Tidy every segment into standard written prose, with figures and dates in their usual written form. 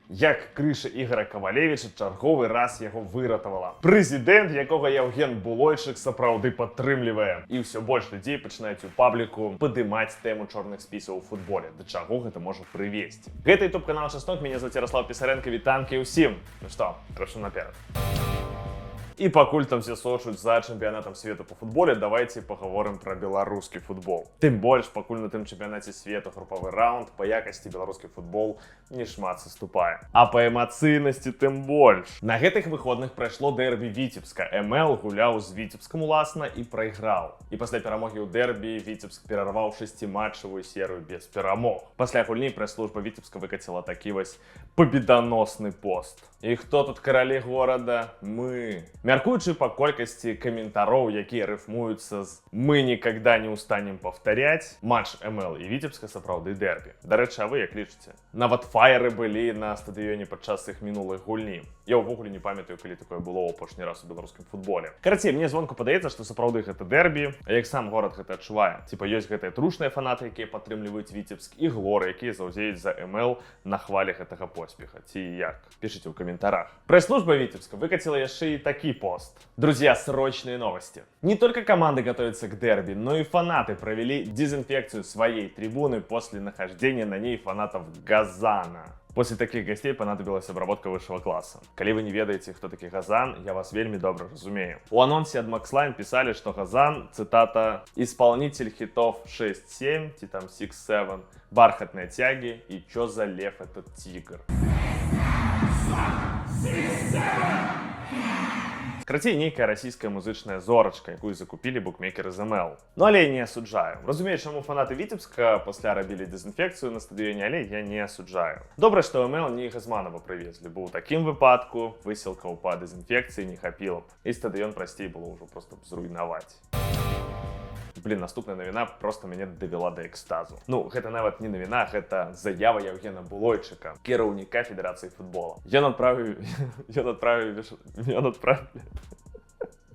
Як крыша Ігора Кавалевіча чарговы раз яго выратавала. Прэзідэнт, якога Яўген Булойчык сапраўды падтрымлівае. І ўсё больш людзей пачынаюць у пабліку падымаць тэму чорных спісаў у футболе. Да чаго гэта можа прывесці? Гэта ютуб-канал Часнок, мяне зваць Ярослав Пісаренко, вітанкі ўсім. Ну што, крачу наперад. І пакуль там все сочуць за чэмпіянатам свету по футболе, давайте паговорым пра беларускі футбол. Тым больш, пакуль на тым чэмпіянаце свету групавы раунд, па якасці беларускі футбол не шмат саступае. А па эмацыйнасці тым больш. На гэтых выходных прайшло дэрбі Віцебска. МЛ гуляў з Віцебскам уласна і прайграў. І пасля перамогі ў дэрбі Віцебск перарваў 6-матчавую серыю без перамог. Пасля гульні прэс-служба Віцебска выкаціла такі вось победоносны пост. І хто тут каралі горада? Мы. Мяркуючы па колькасці каментароў, якія рыфмуюцца з «Мы никогда не устанем повторять», матч МЛ і Віцебска сапраўды дэрбі. Дарэчы, а вы як лічыце? Нават фаеры былі на стадыёне падчас іх мінулых гульні. Я ўвогуле не памятаю, калі такое было апошні раз у беларускім футболе. Карацей, мне звонку падаецца, што сапраўды гэта дэрбі, а як сам горад гэта адчувае. Типа ёсць гэтыя трушныя фанаты, якія падтрымліваюць Віцебск, і глоры, якія заўзеюць за МЛ на хвалі гэтага поспеха. Ці як? Пішыце ў каментарах. Прэс-служба Віцебска выкаціла яшчэ і такі пост. Друзья, срочные новости. Не только команды готовятся к дерби, но и фанаты провели дезинфекцию своей трибуны после нахождения на ней фанатов Газана. После таких гостей понадобилась обработка высшего класса. Коли вы не ведаете, кто такой Газан, я вас вельми добро разумею. У анонсе от Maxline писали, что Газан, цитата, «исполнитель хитов 6-7, ті там 6-7, бархатные тяги и чё за лев этот тигр». Крацей, нейкая расійская музычная зорачка, якую закупілі букмекеры з МЛ. Ну, але я не асуджаю. Разумею, чаму фанаты Віцебска пасля рабілі дезінфекцыю на стадыёне, але я не асуджаю. Добра, што МЛ не Газманова прывезлі, бо ў такім выпадку высілкаў па дезінфекцыі не хапіла б. І стадыён прасцей было ўжо проста зруйнаваць. Блин, наступная навіна просто мяне давяла да экстазу. Ну, гэта нават не навіна, гэта заява Яўгена Булойчыка, кіраўніка Федэрацыі футбола. Ён адправіў...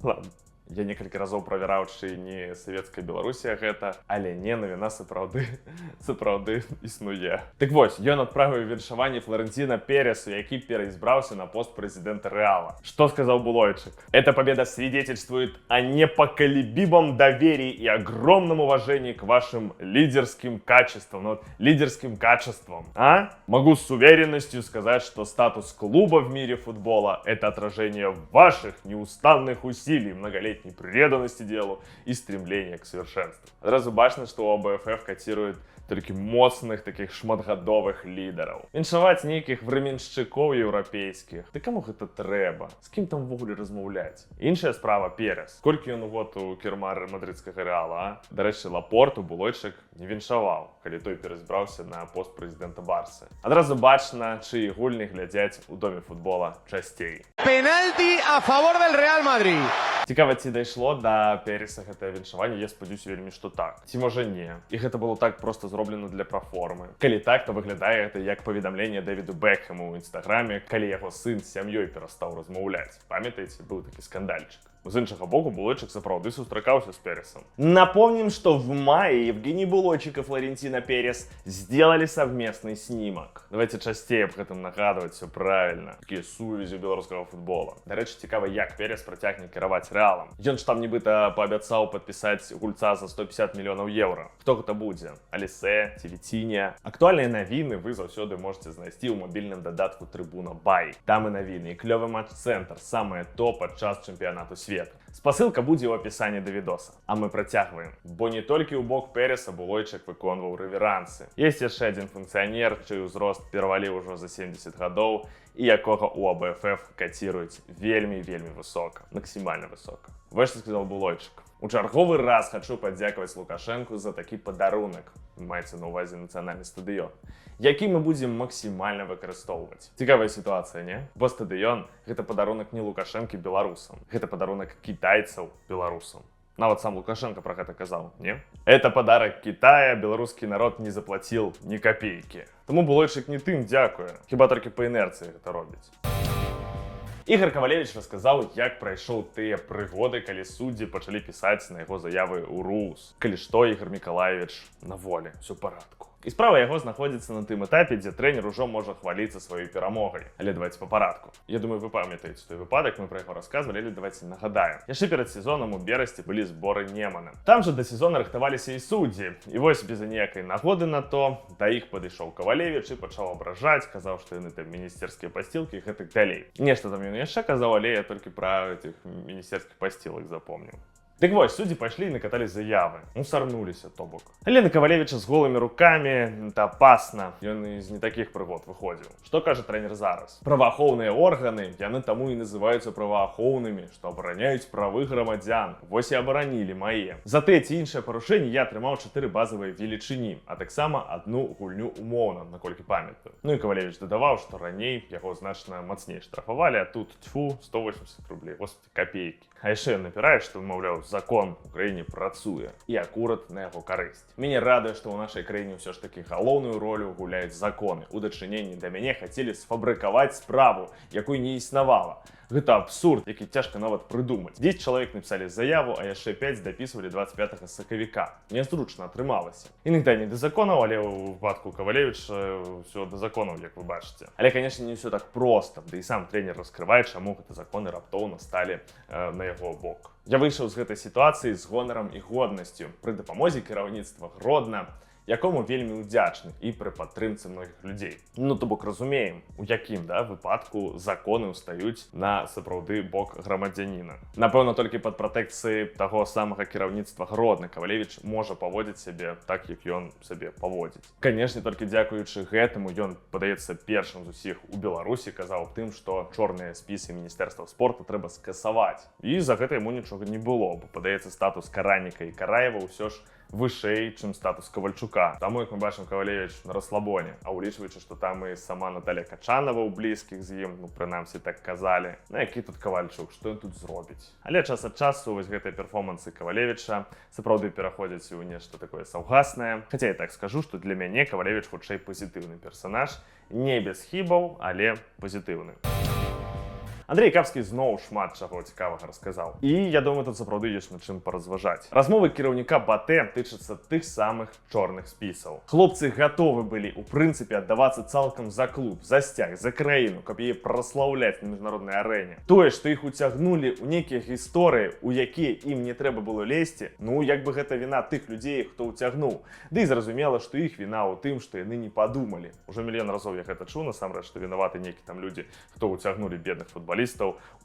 Ладно. Я некалькі разоў правяраў, чы не савецкая Беларусія гэта, але не, навіна сапраўды існуе. Так вось, ён адправіў віншаванне Флорентина Пересу, які пераізбраўся на пост прэзідэнта Реала. Что сказал Булойчык? Эта победа свидетельствует о непоколебимом доверии и огромном уважении к вашим лидерским качествам. Ну вот, лидерским качествам, а? Могу с уверенностью сказать, что статус клуба в мире футбола – это отражение ваших неустанных усилий, многолетних преданности делу и стремления к совершенству. Одразу бачна, што у АБФФ каціруюць толькі моцных таких шматгадовых лідараў. Віншаваць нейкіх временшчыкоў еўрапейскіх. Ды каму гэта трэба? З кім там ввогуле размаўляць? Іншая справа Перес. Колькі ён год у кірма мадрыдскага Рэала, а? Дарэчы, Лапорту Булойчык не віншаваў, калі той пераізбраўся на пост прэзідэнта Барсы. Адразу бачна, чыі гульні глядзяць у доме футбола часцей. Пенальти а favor del Real Madrid. Цікава, ці дайшло да Переса гэтае віншаванне, я спадзяюся вельмі, што так. Ці можа не. І гэта было так проста зроблена для праформы. Калі так, то выглядае гэта як паведамленне Дэвіду Бекхэму ў інстаграме, калі яго сын з сям'ёй перастаў размаўляць. Памятаеце, быў такі скандальчык. З іншага боку, Булойчык сапраўды сустракаўся з Пересом. Напомним, что в мае Евгений Булойчик и Флорентина Перес сделали совместный снимок. Давайте часцей об гэтым нагадывать, все правильно. Такие сувязі беларускага футбола. Дарэчы, цікава, як Перес працягне кіраваць Рэалам. Ён ж там нібыта паабяцаў падпісаць гульца за 150 мільёнаў еўра. Хто гэта будзе? Алісе ці Віцінья? Актуальныя навіны вы заўсёды можете знайсці ў мабільным дадатку Трибуна Бай. Там і навіны, і клёвы матч-цэнтр, самае то падчас чэмпіянату свету. Спасылка будзе ў апісанні да відоса. А мы працягваем. Бо не толькі ў бок Переса Булойчык выконваў рэверансы. Ёсць яшчэ адзін функцыянер, чый узрост пераваліў ужо за 70 гадоў і якога ў АБФФ каціруюць вельмі высока, максімальна высока. Вось што сказаў Булойчык. У чарговы раз хочу падзякаваць Лукашэнку за такі падарунак, маецца на ўвазе нацыянальны стадыён, які мы будзем максімальна выкарыстоўваць. Цікавая сітуацыя, не? Бо стадыён – гэта падарунак не Лукашэнкі беларусам, гэта падарунак кітайцаў беларусам. Нават сам Лукашенко про гэта казаў, не? Это подарок Китая, беларускі народ не заплаціў ні капейкі. Таму Булойчык не тым дзякуе, хіба толькі па інерцыі гэта робіць. Ігор Кавалевіч расказаў, як прайшоў тыя прыгоды, калі суддзі пачалі пісаць на яго заявы ў РУС. Калі што, Ігор Мікалаевіч на волі, усё ў парадку. І справа яго знаходзіцца на тым этапе, дзе трэнер ужо можа хваліцца сваёй перамогай. Але давайте по парадку. Я думаю, вы памятаеце той выпадак, мы пра яго расказвалі, але давайте нагадаем. Яшчэ перад сезонам у берасці былі зборы Немана. Там жа да сезона рыхтаваліся і суддзі. І вось без ніякай нагоды на то да іх падышоў Кавалевіч і пачаў абражаць, казаў, што яны там міністэрскія пасцілкі і гэтак далей. Нешта там ён яшчэ казаў, але я толькі пра этих міністэрскіх пасцілак запомніў. Дык вось, суддзі пайшлі і накаталі заявы. Сарнуліся, то бок. Але на Кавалевіча з голымі рукамі это апасна. Ён з не такіх прыгод выходзіў. Што кажа трэнер зараз? Праваахоўныя органы, яны таму і называюцца праваахоўнымі, што абараняюць правы грамадзян. Вось і абаранілі мае. За тыя ці іншыя парушэнні я атрымаў 4 базавыя велічыні, а таксама одну гульню умоўна, наколькі памятаю. Ну і Кавалевіч дадаваў, што раней яго значна мацней штрафавалі, а тут, тьфу, 180 рублей, господи, копейкі. А яшчэ ён напірае, што, маўляў, закон у краіне працуе і акурат на яго карысць. Мяне радуе, што ў нашай краіне ўсё ж такі галоўную ролю гуляюць законы. У дачыненні да мяне хацелі сфабрыкаваць справу, якой не існавала. Гэта абсурд, які цяжка нават прыдумаць. 10 чалавек напісалі заяву, а яшчэ 5 дапісвалі 25 сакавіка. Нязручна атрымалася. Іногда не да законаў, але ў выпадку Кавалевіча ўсё да законаў, як вы бачыце. Але, канешне, не ўсё так проста, да і сам трэнер раскрывае, чаму гэта законы раптоўна сталі на яго бок. Я выйшаў з гэтай сітуацыі з гонарам і годнасцю пры дапамозе кіраўніцтва Гродна, якому вельмі ўдзячны і пры падтрымцы многіх людзей. Ну, то бок разумеем, у якім выпадку законы ўстаюць на сапраўды бок грамадзяніна. Напэўна, толькі пад пратэкцыяй таго самага кіраўніцтва Гродна Кавалевіч можа паводзіць сябе так, як ён сабе паводзіць. Канешне, толькі дзякуючы гэтаму ён, падаецца, першым з усіх у Беларусі казаў аб тым, што чорныя спісы міністэрства спорту трэба скасаваць. І за гэта яму нічога не было, бо, падаецца, статус Караніка і Караева ўсё ж вышэй, чым статус Кавальчука. Таму, як мы бачым, Кавалевіч на расслабоне. А улічваючы, што там і сама Наталя Качанова ў блізкіх з ім, ну, прынамсі так казалі. Ну, які тут Кавальчук, што ён тут зробіць? Але час ад часу вось гэтыя перформансы Кавалевіча сапраўды пераходзяць у нешта такое саўгаснае. Хаця я так скажу, што для мяне Кавалевіч хутчэй пазітыўны персанаж, не без хібаў, але пазітыўны. Андрей Капскі зноў шмат чаго цікавага расказаў. І я думаю, тут сапраўды ёсць над чым паразважаць. Размовы кіраўніка БАТЭ тычацца тых самых чорных спісаў. Хлопцы гатовы былі, у прынцыпе, аддавацца цалкам за клуб, за сцяг, за краіну, каб яе праслаўляць на міжнароднай арэне. Тое, што іх уцягнулі ў нейкія гісторыі, у якія ім не трэба было лезці, ну, як бы гэта віна тых людзей, хто ўцягнуў. Ды і зразумела, што іх віна ў тым, што яны не падумалі. Ужо мільён разоў я гэта чуў, насамрэч, што вінаваты нейкі там людзі, хто ўцягнулі бедных футбалістаў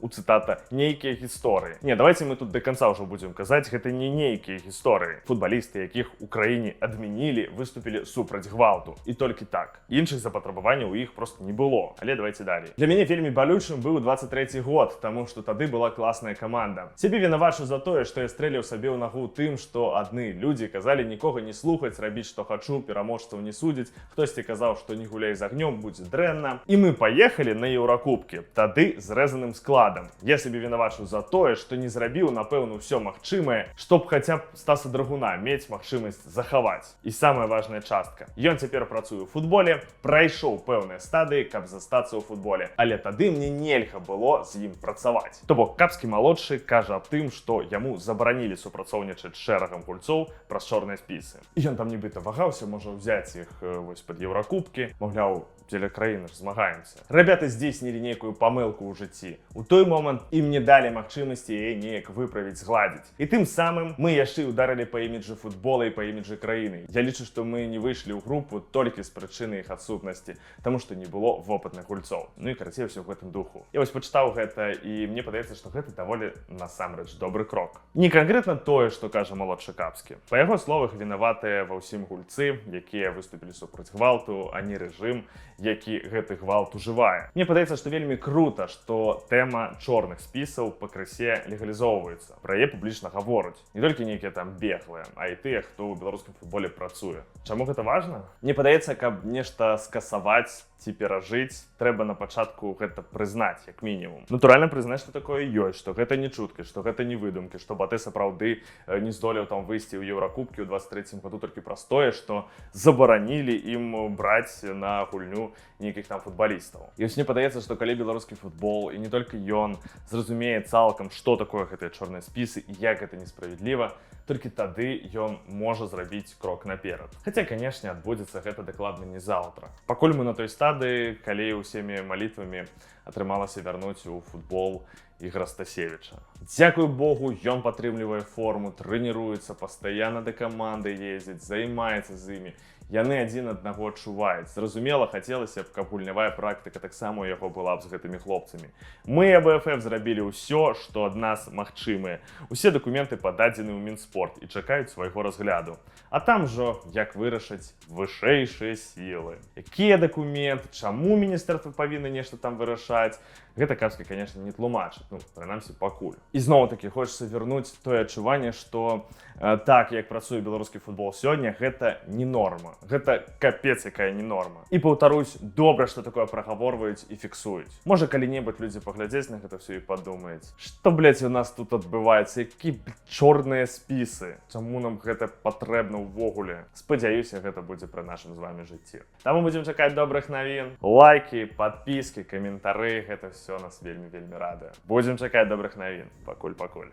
у, цытата, нейкія гісторыі. Не, давайте мы тут до конца ўжо будзем казаць, гэта не нейкія гісторыі. Футбалісты, якіх у краіне адмянілі, выступілі супраць гвалту. І толькі так. Іншых запатрабаванняў у іх просто не было. Але давайте далей. Для мяне вельмі балючым быў 23-й год, таму што тады была класная каманда. Сябе вінавачу за тое, што я стрэліў сабе ў нагу тым, што адны людзі казалі нікога не слухаць, рабіць што хачу, пераможцаў не судзіць. Хтосьці казаў, што не гуляй з агнём, будзе дрэнна. І мы паехалі на Еўракубкі. Тады зрэзаным складам. Я сябе вінавачу за тое, што не зрабіў, напэўна, ўсё магчымае, чтоб хаця б Стаса Драгуна мець магчымасць захаваць. І самая важная частка. Ён цяпер працуе ў футболе, прайшоў пэўныя стадыі, каб застацца ў футболе. Але тады мне нельга было з ім працаваць. То бок Капскі малодшы кажа аб тым, што яму забаранілі супрацоўнічаць з шэрагам гульцоў праз чорныя спісы. І ён там нібыта вагаўся, можа ўзяць іх вось пад Еўракубкі, маўляў, дзеля краіны ж змагаемся. Ребята здзейснілі нейкую памылку ў жыцці. У той момант ім не далі магчымасці яе неяк выправіць, згладзіць. І тым самым мы яшчэ ударылі па іміджы футбола і па іміджы краіны. Я лічу, што мы не выйшлі ў групу толькі з прычыны іх адсутнасці, таму што не было вопытных гульцоў. Ну і карацей усё ў гэтым духу. Я вось пачытаў гэта, і мне падаецца, што гэта даволі насамрэч добры крок. Не канкрэтна тое, што кажа малодшы Капскі. Па яго словах, вінаватыя ва ўсім гульцы, якія выступілі супраць гвалту, а не рэжым, які гэты гвалт ужывае. Мне падаецца, што вельмі крута, што тэма чорных спісаў пакрысе легалізоўваецца. Пра яе публічна гавораць. Не толькі нейкія там беглыя, а і тыя, хто ў беларускім футболе працуе. Чаму гэта важна? Мне падаецца, каб нешта скасаваць ці перажыць, трэба на пачатку гэта прызнаць, як мінімум. Натуральна прызнаць, што такое ёсць, што гэта не чуткі, што гэта не выдумкі, што БАТЭ сапраўды не здолеў там выйсці ў Еўракубкі ў 23-м году толькі праз тое, што забаранілі ім браць на гульню нейкіх там футбалістаў. І вось мне падаецца, што калі беларускі футбол, і не толькі ён, зразумее цалкам, што такое гэтыя чорныя спісы і як гэта несправядліва, толькі тады ён можа зрабіць крок наперад. Хаця, канешне, адбудзецца гэта дакладна не заўтра. Пакуль мы на той стадыі, калі ўсімі малітвамі атрымалася вярнуць у футбол Ігора Стасевіча. Дзякуй Богу, ён падтрымлівае форму, трэніруецца, пастаянна да каманды ездзіць, займаецца з імі. Яны адзін аднаго адчуваюць. Зразумела, хацелася б, каб гульнявая практыка таксама ў яго была б з гэтымі хлопцамі. Мы, АБФФ, зрабілі ўсё, што ад нас магчымае. Усе дакументы пададзены ў Мінспорт і чакаюць свайго разгляду. А там жо, як вырашаць вышэйшыя сілы. Якія дакументы, чаму міністэрства павінна нешта там вырашаць? Гэта Капскі, конечно, не тлумачыць, ну, прынамсі, пакуль. І зноў-такі хочацца вярнуць тое адчуванне, што так, як працуе беларускі футбол сёння, гэта не норма. Гэта капец, якая не норма. І паўтарусь, добра, што такое прагаворваюць і фіксуюць. Можа, калі-небудзь людзі паглядзець на гэта всё і падумаюць, што, блядь, у нас тут адбываецца, які чорныя спісы. Чаму нам гэта патрэбна ўвогуле? Спадзяюся, гэта будзе пры нашым з вами жыцці. Таму будзем чакаць добрых навін. Лайкі, падпіскі, каментары, гэта всё нас вельмі радуе. Будзем чакаць добрых навін. Пакуль.